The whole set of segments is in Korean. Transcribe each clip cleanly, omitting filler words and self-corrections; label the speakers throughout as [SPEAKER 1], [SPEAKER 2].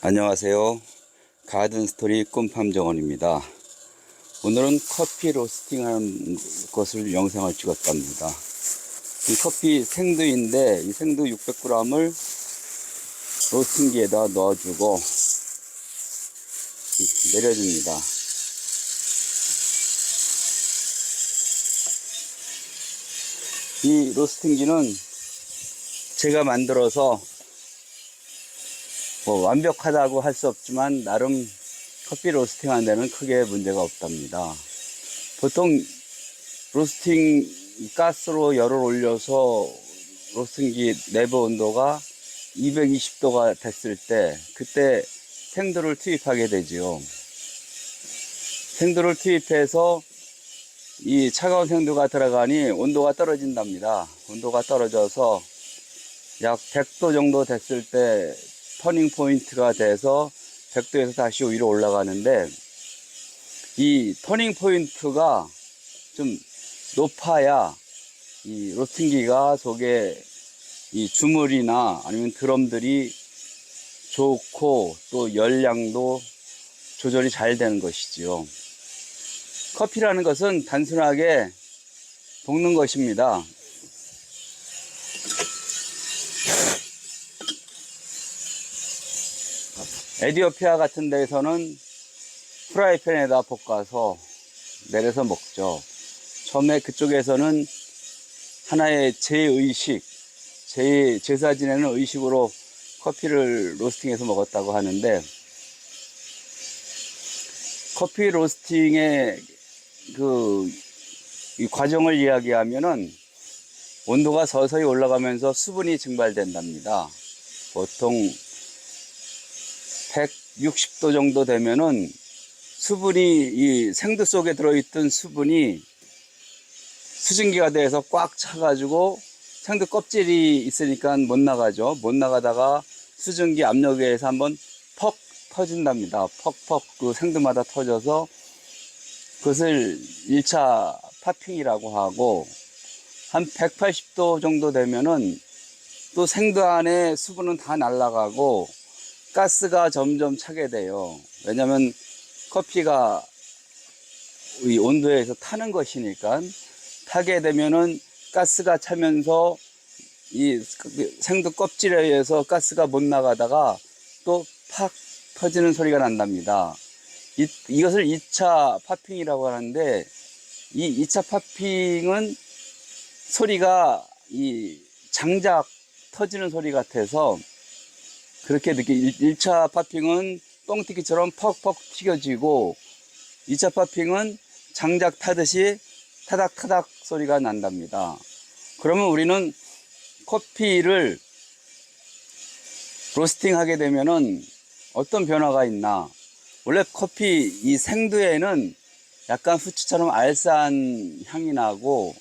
[SPEAKER 1] 안녕하세요. 가든스토리 꿈팜 정원입니다. 오늘은 커피 로스팅하는 것을 영상을 찍었답니다. 이 커피 생두인데 이 생두 600g을 로스팅기에다 넣어주고 내려줍니다. 이 로스팅기는 제가 만들어서 완벽하다고 할 수 없지만 나름 커피 로스팅 하는 데는 크게 문제가 없답니다. 보통 로스팅 가스로 열을 올려서 로스팅기 내부 온도가 220도가 됐을 때 그때 생두를 투입하게 되지요. 생두를 투입해서 이 차가운 생두가 들어가니 온도가 떨어진답니다. 온도가 떨어져서 약 100도 정도 됐을 때 터닝 포인트가 돼서 100도에서 다시 위로 올라가는데 이 터닝 포인트가 좀 높아야 이 로스팅기가 속에 이 주물이나 아니면 드럼들이 좋고 또 열량도 조절이 잘 되는 것이지요. 커피라는 것은 단순하게 볶는 것입니다. 에티오피아 같은 데에서는 프라이팬에다 볶아서 내려서 먹죠. 처음에 그쪽에서는 하나의 제의식, 제사 지내는 의식으로 커피를 로스팅해서 먹었다고 하는데, 커피 로스팅의 이 과정을 이야기하면은 온도가 서서히 올라가면서 수분이 증발된답니다. 보통 160도 정도 되면은 수분이 이 생두 속에 들어있던 수분이 수증기가 돼서 꽉 차가지고 생두 껍질이 있으니까 못 나가죠. 못 나가다가 수증기 압력에 의해서 한번 퍽 터진답니다. 퍽퍽 그 생두마다 터져서 그것을 1차 파핑이라고 하고, 한 180도 정도 되면은 또 생두 안에 수분은 다 날아가고 가스가 점점 차게 돼요. 왜냐면 커피가 이 온도에서 타는 것이니까 타게 되면은 가스가 차면서 이 생두 껍질에 의해서 가스가 못 나가다가 또 팍 터지는 소리가 난답니다. 이것을 2차 파핑이라고 하는데, 이 2차 파핑은 소리가 이 장작 터지는 소리 같아서 그렇게 1차 파핑은 뻥튀기처럼 퍽퍽 튀겨지고 2차 파핑은 장작 타듯이 타닥타닥 소리가 난답니다. 그러면 우리는 커피를 로스팅 하게 되면은 어떤 변화가 있나? 원래 커피 이 생두에는 약간 후추처럼 알싸한 향이 나고,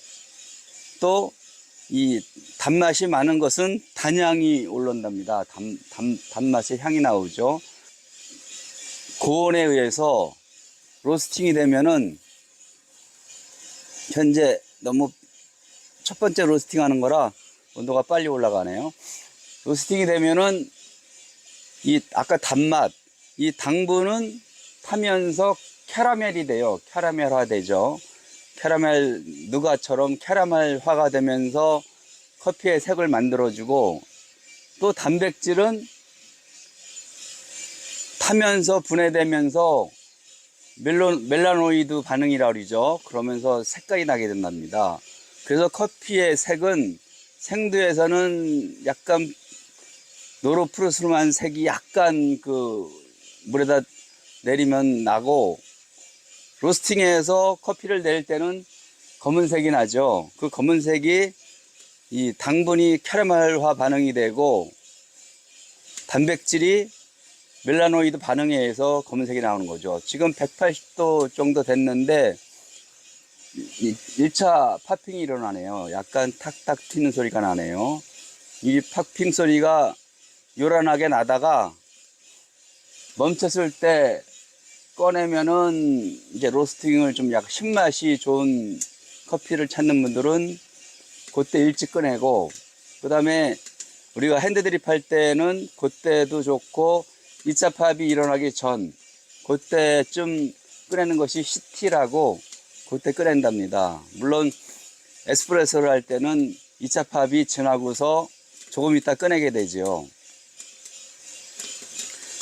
[SPEAKER 1] 또 이 단맛이 많은 것은 단향이 올라온답니다. 단맛의 향이 나오죠. 고온에 의해서 로스팅이 되면은, 현재 너무 첫 번째 로스팅 하는 거라 온도가 빨리 올라가네요. 로스팅이 되면은 이 아까 단맛, 이 당분은 타면서 캐러멜이 돼요. 캐러멜화 되죠. 캐러멜 누가처럼 캐러멜화가 되면서 커피의 색을 만들어주고, 또 단백질은 타면서 분해되면서 멜라노이드 반응이라고 그러죠. 그러면서 색깔이 나게 된답니다. 그래서 커피의 색은 생두에서는 약간 노로푸르스름한 색이 약간 그 물에다 내리면 나고, 로스팅해서 커피를 낼 때는 검은색이 나죠. 그 검은색이 이 당분이 캐러멜화 반응이 되고 단백질이 멜라노이드 반응에 의해서 검은색이 나오는 거죠. 지금 180도 정도 됐는데 1차 파핑이 일어나네요. 약간 탁탁 튀는 소리가 나네요. 이 파핑 소리가 요란하게 나다가 멈췄을 때 꺼내면은 이제 로스팅을 좀 약간 신맛이 좋은 커피를 찾는 분들은 그때 일찍 꺼내고, 그 다음에 우리가 핸드드립 할 때는 그때도 좋고 2차 파업이 일어나기 전 그때쯤 꺼내는 것이 CT라고 그때 꺼낸답니다. 물론 에스프레소를 할 때는 2차 파업이 지나고서 조금 있다 꺼내게 되죠.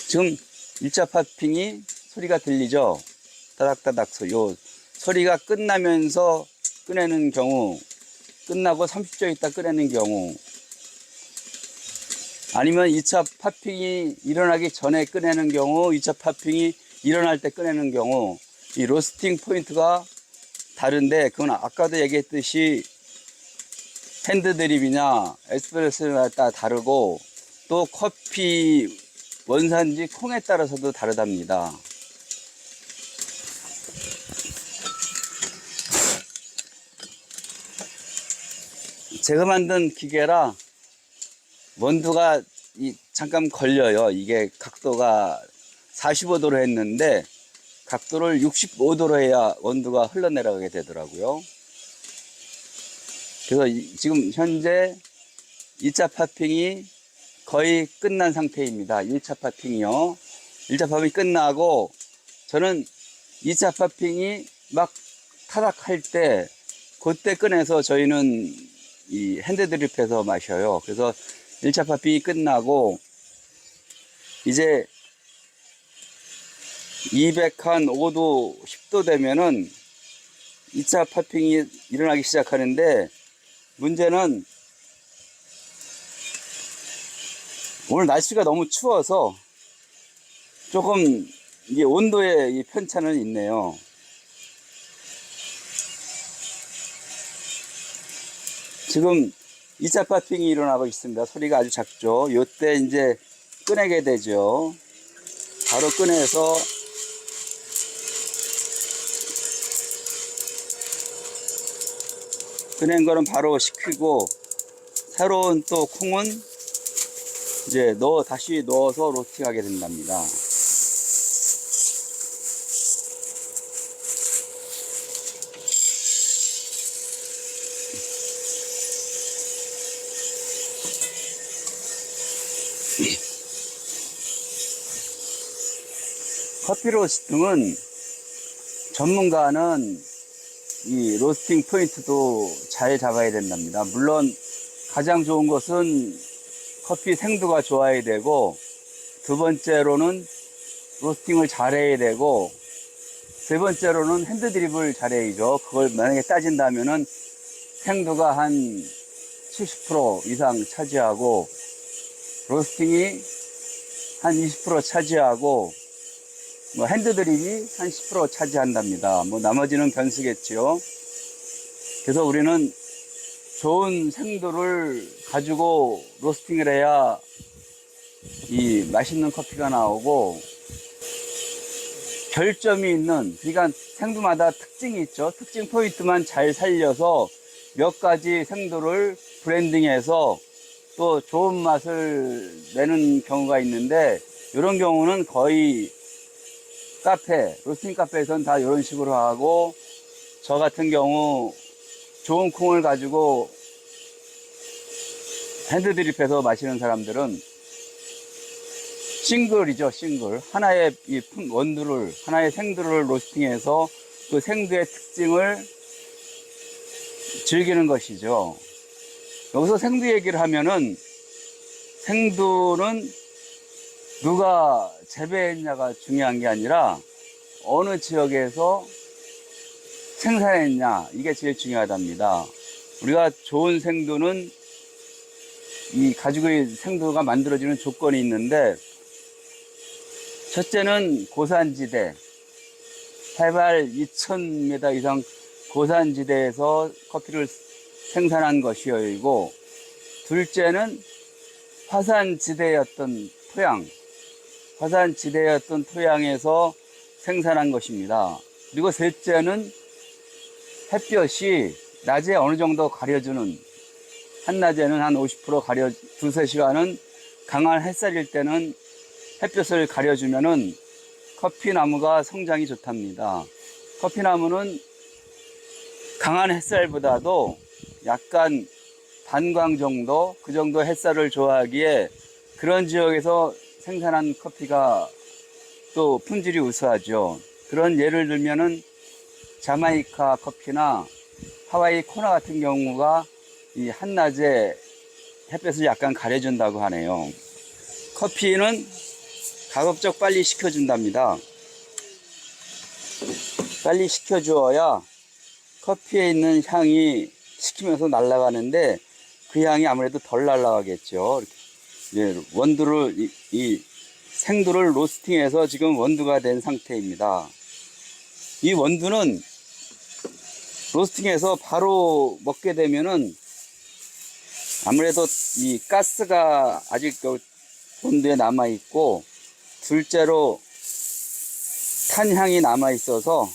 [SPEAKER 1] 지금 1차 파핑이 소리가 들리죠? 따닥따닥 소리. 요 소리가 끝나면서 꺼내는 경우, 끝나고 30초 있다 꺼내는 경우, 아니면 2차 파핑이 일어나기 전에 꺼내는 경우, 2차 파핑이 일어날 때 꺼내는 경우, 이 로스팅 포인트가 다른데, 그건 아까도 얘기했듯이 핸드 드립이냐 에스프레소에 따라 다르고, 또 커피 원산지 콩에 따라서도 다르답니다. 제가 만든 기계라 원두가 잠깐 걸려요. 이게 각도가 45도로 했는데 각도를 65도로 해야 원두가 흘러내려가게 되더라고요. 그래서 지금 현재 2차 파핑이 거의 끝난 상태입니다. 1차 파핑이요. 1차 파핑이 끝나고 저는 2차 파핑이 막 타닥할 때 그때 꺼내서 저희는 이 핸드드립해서 마셔요. 그래서 1차 파핑이 끝나고 이제 205도 10도 되면은 2차 파핑이 일어나기 시작하는데, 문제는 오늘 날씨가 너무 추워서 조금 이게 온도에 이 편차는 있네요. 지금 2차 파핑이 일어나고 있습니다. 소리가 아주 작죠. 요때 이제 꺼내게 되죠. 바로 꺼내서 꺼낸 거는 바로 식히고, 새로운 또 콩은 이제 다시 넣어서 로스팅하게 된답니다. 커피 로스팅은 전문가는 이 로스팅 포인트도 잘 잡아야 된답니다. 물론 가장 좋은 것은 커피 생두가 좋아야 되고, 두 번째로는 로스팅을 잘해야 되고, 세 번째로는 핸드 드립을 잘해야죠. 그걸 만약에 따진다면은 생두가 한 70% 이상 차지하고, 로스팅이 한 20% 차지하고, 뭐 핸드 드립이 한 10% 차지한답니다. 뭐 나머지는 변수겠지요. 그래서 우리는 좋은 생두를 가지고 로스팅을 해야 이 맛있는 커피가 나오고, 결점이 있는, 그러니까 생두마다 특징이 있죠. 특징 포인트만 잘 살려서 몇 가지 생두를 브랜딩해서 또 좋은 맛을 내는 경우가 있는데, 이런 경우는 거의 로스팅 카페에서는 다 이런 식으로 하고, 저 같은 경우 좋은 콩을 가지고 핸드 드립해서 마시는 사람들은 싱글이죠, 싱글. 하나의 원두를, 하나의 생두를 로스팅해서 그 생두의 특징을 즐기는 것이죠. 여기서 생두 얘기를 하면은, 생두는 누가 재배했냐가 중요한 게 아니라 어느 지역에서 생산했냐, 이게 제일 중요하답니다. 우리가 좋은 생두는 이 가지고의 생두가 만들어지는 조건이 있는데, 첫째는 고산지대, 해발 2000m 이상 고산지대에서 커피를 생산한 것이고, 둘째는 화산지대였던 토양에서 생산한 것입니다. 그리고 셋째는 햇볕이 낮에 어느 정도 가려주는, 한낮에는 한 50% 두세 시간은 강한 햇살일 때는 햇볕을 가려주면은 커피나무가 성장이 좋답니다. 커피나무는 강한 햇살보다도 약간 반광 정도, 그 정도 햇살을 좋아하기에 그런 지역에서 생산한 커피가 또 품질이 우수하죠. 그런 예를 들면은 자마이카 커피나 하와이 코나 같은 경우가 이 한낮에 햇볕을 약간 가려준다고 하네요. 커피는 가급적 빨리 식혀준답니다. 빨리 식혀주어야 커피에 있는 향이 식히면서 날아가는데 그 향이 아무래도 덜 날아가겠죠. 이렇게 원두를 이 생두를 로스팅해서 지금 원두가 된 상태입니다. 이 원두는 로스팅해서 바로 먹게 되면은 아무래도 이 가스가 아직 원두에 남아 있고, 둘째로 탄향이 남아 있어서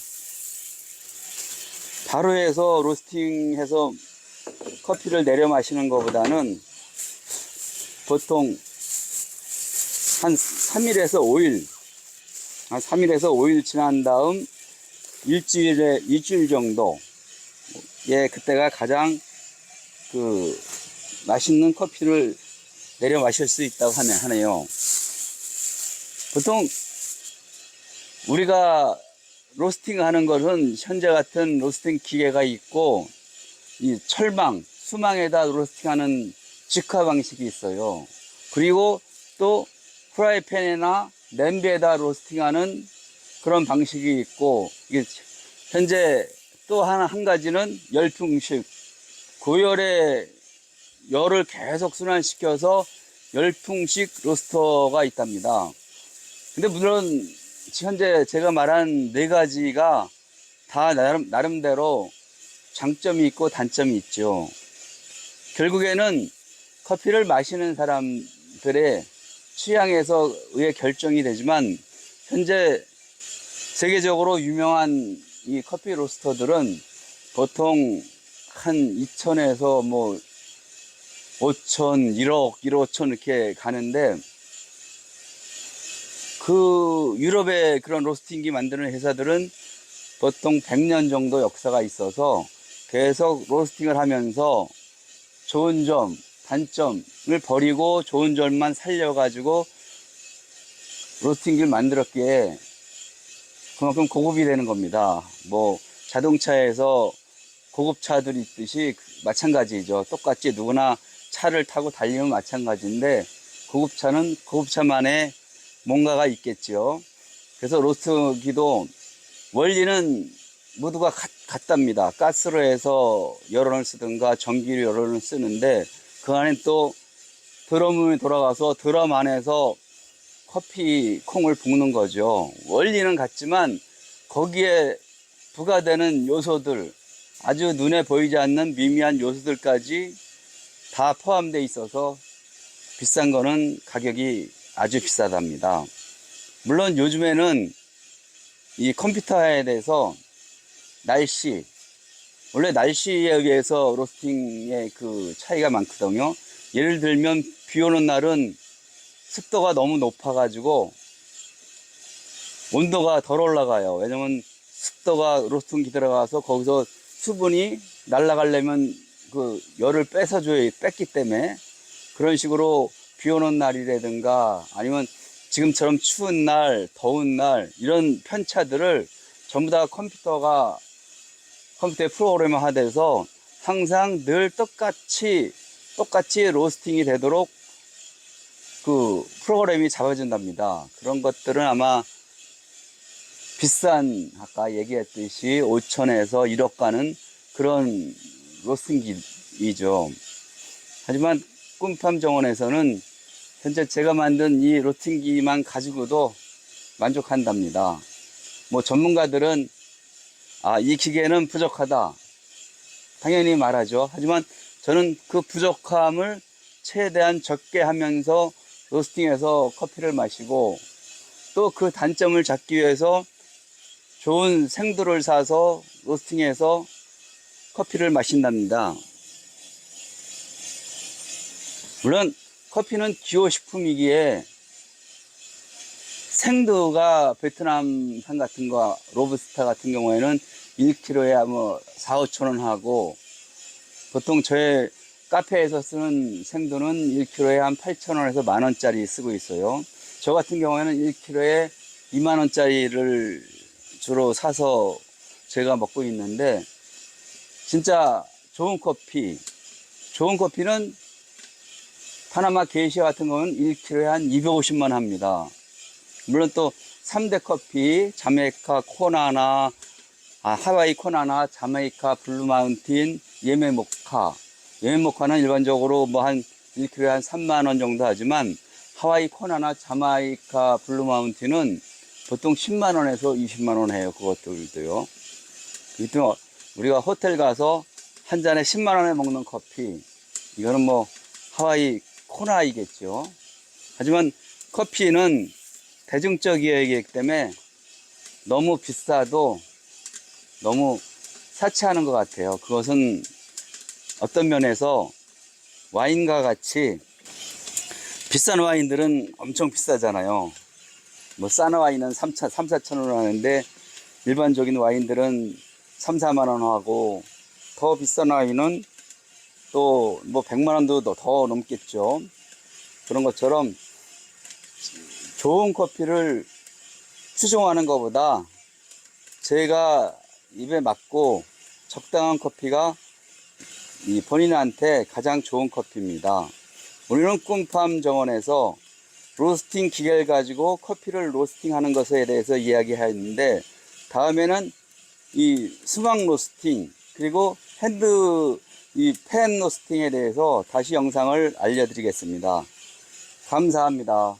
[SPEAKER 1] 바로 해서 로스팅해서 커피를 내려 마시는 것보다는 보통 한 3일에서 5일, 한 3일에서 5일 지난 다음 일주일 정도, 그때가 가장 맛있는 커피를 내려 마실 수 있다고 하네요. 보통 우리가 로스팅 하는 것은 현재 같은 로스팅 기계가 있고, 이 철망, 수망에다 로스팅하는 직화 방식이 있어요. 그리고 또 프라이팬이나 냄비에다 로스팅하는 그런 방식이 있고, 이게 현재 또 한 가지는 열풍식, 고열의 열을 계속 순환시켜서 열풍식 로스터가 있답니다. 근데 물론 현재 제가 말한 네 가지가 다 나름대로 장점이 있고 단점이 있죠. 결국에는 커피를 마시는 사람들의 취향에서 의해 결정이 되지만, 현재 세계적으로 유명한 이 커피 로스터들은 보통 한 2천에서 뭐 5천, 1억, 1억5천 이렇게 가는데, 그 유럽의 그런 로스팅기 만드는 회사들은 보통 100년 정도 역사가 있어서 계속 로스팅을 하면서 좋은 점, 단점을 버리고 좋은 점만 살려가지고 로스팅기를 만들었기에 그만큼 고급이 되는 겁니다. 뭐 자동차에서 고급차들이 있듯이 마찬가지죠. 똑같이 누구나 차를 타고 달리면 마찬가지인데, 고급차는 고급차만의 뭔가가 있겠죠. 그래서 로스트기도 원리는 모두가 같답니다. 가스로 해서 열원을 쓰든가 전기로 열원을 쓰는데, 그 안에 또 드럼이 돌아가서 드럼 안에서 커피 콩을 볶는 거죠. 원리는 같지만 거기에 부과되는 요소들, 아주 눈에 보이지 않는 미미한 요소들까지 다 포함되어 있어서 비싼 거는 가격이 아주 비싸답니다. 물론 요즘에는 이 컴퓨터에 대해서 원래 날씨에 의해서 로스팅의 그 차이가 많거든요. 예를 들면 비 오는 날은 습도가 너무 높아가지고 온도가 덜 올라가요. 왜냐면 습도가 로스팅기 들어가서 거기서 수분이 날아가려면 그 열을 뺐기 때문에, 그런 식으로 비 오는 날이라든가 아니면 지금처럼 추운 날, 더운 날, 이런 편차들을 전부 다 컴퓨터에 프로그램화 돼서 항상 늘 똑같이 로스팅이 되도록 그 프로그램이 잡아준답니다. 그런 것들은 아마 비싼, 아까 얘기했듯이 5천에서 1억 가는 그런 로스팅기이죠. 하지만 꿈팜 정원에서는 현재 제가 만든 이 로스팅기만 가지고도 만족한답니다. 뭐 전문가들은 이 기계는 부족하다, 당연히 말하죠. 하지만 저는 그 부족함을 최대한 적게 하면서 로스팅해서 커피를 마시고, 또 그 단점을 잡기 위해서 좋은 생두를 사서 로스팅해서 커피를 마신답니다. 물론 커피는 기호식품이기에 생두가 베트남산 같은 거, 로부스타 같은 경우에는 1kg에 뭐 4, 5천 원 하고, 보통 저의 카페에서 쓰는 생두는 1kg에 한 8천 원에서 10,000원짜리 쓰고 있어요. 저 같은 경우에는 1kg에 2만 원짜리를 주로 사서 제가 먹고 있는데, 진짜 좋은 커피는 파나마 게이샤 같은 거는 1kg에 한 250만 합니다. 물론 또 3대 커피, 자메이카 코나나, 하와이 코나나, 자메이카 블루 마운틴, 예메 모카. 예메 모카는 일반적으로 뭐 한 1kg에 한 3만 원 정도 하지만, 하와이 코나나, 자메이카 블루 마운틴은 보통 10만 원에서 20만 원 해요. 그것들도요. 이또 우리가 호텔 가서 한 잔에 10만 원에 먹는 커피, 이거는 뭐 하와이 코나이겠죠. 하지만 커피는 대중적 이야기이기 때문에 너무 비싸도 너무 사치하는 것 같아요. 그것은 어떤 면에서 와인과 같이, 비싼 와인들은 엄청 비싸잖아요. 뭐 싼 와인은 4천 원 하는데, 일반적인 와인들은 3, 4만 원 하고, 더 비싼 와인은 또 뭐 100만 원도 더 넘겠죠. 그런 것처럼 좋은 커피를 추종하는 것보다 제가 입에 맞고 적당한 커피가 이 본인한테 가장 좋은 커피입니다. 오늘은 꿈팜 정원에서 로스팅 기계를 가지고 커피를 로스팅 하는 것에 대해서 이야기했는데, 다음에는 이 수박 로스팅, 그리고 이 팬 로스팅에 대해서 다시 영상을 알려드리겠습니다. 감사합니다.